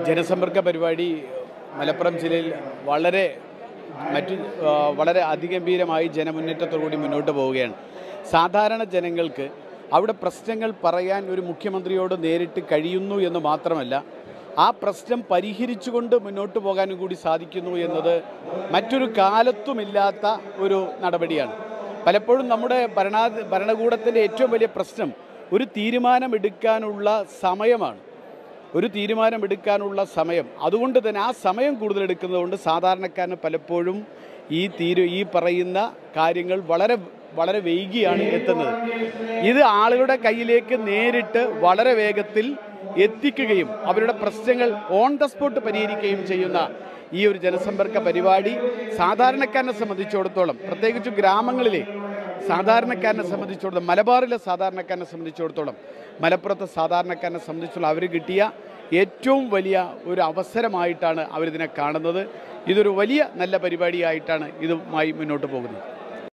ജനസമ്പർക്ക പരിപാടി മലപ്പുറം ജില്ലയിൽ വളരെ അതിഗംഭീരമായി ജനമുന്നേറ്റത്തോടുകൂടി മുന്നോട്ട് പോവുകയാണ്. സാധാരണ ജനങ്ങൾക്ക് അവിടെ പ്രശ്നങ്ങൾ പറയാൻ ഒരു മുഖ്യമന്ത്രിയോട് നേരിട്ട് കഴിയുന്നു എന്ന് മാത്രമല്ല, ആ പ്രശ്നം പരിഹരിച്ചുകൊണ്ട് മുന്നോട്ട് പോകാനും കൂടി സാധിക്കുന്നു എന്നത് മറ്റൊരു കാലത്തുമില്ലാത്ത ഒരു നടപടിയാണ്. പലപ്പോഴും നമ്മുടെ ഭരണകൂടത്തിൻ്റെ ഏറ്റവും വലിയ പ്രശ്നം ഒരു തീരുമാനമെടുക്കാനുള്ള സമയമാണ്. അതുകൊണ്ട് തന്നെ ആ സമയം കൂടുതലെടുക്കുന്നതുകൊണ്ട് സാധാരണക്കാരന് പലപ്പോഴും ഈ പറയുന്ന കാര്യങ്ങൾ വളരെ വൈകിയാണ് എത്തുന്നത്. ഇത് ആളുകളുടെ കയ്യിലേക്ക് നേരിട്ട് വളരെ വേഗത്തിൽ എത്തിക്കുകയും അവരുടെ പ്രശ്നങ്ങൾ ഓൺ ദ സ്പോട്ട് പരിഹരിക്കുകയും ചെയ്യുന്ന ഈ ഒരു ജനസമ്പർക്ക പരിപാടി സാധാരണക്കാരനെ സംബന്ധിച്ചിടത്തോളം, പ്രത്യേകിച്ച് ഗ്രാമങ്ങളിലെ സാധാരണക്കാരനെ സംബന്ധിച്ചിടത്തോളം, മലബാറിലെ സാധാരണക്കാരനെ സംബന്ധിച്ചിടത്തോളം, മലപ്പുറത്തെ സാധാരണക്കാരനെ സംബന്ധിച്ചുള്ള അവർ കിട്ടിയ ഏറ്റവും വലിയ ഒരു അവസരമായിട്ടാണ് അവരിതിനെ കാണുന്നത്. ഇതൊരു വലിയ നല്ല പരിപാടിയായിട്ടാണ് ഇതുമായി മുന്നോട്ട് പോകുന്നത്.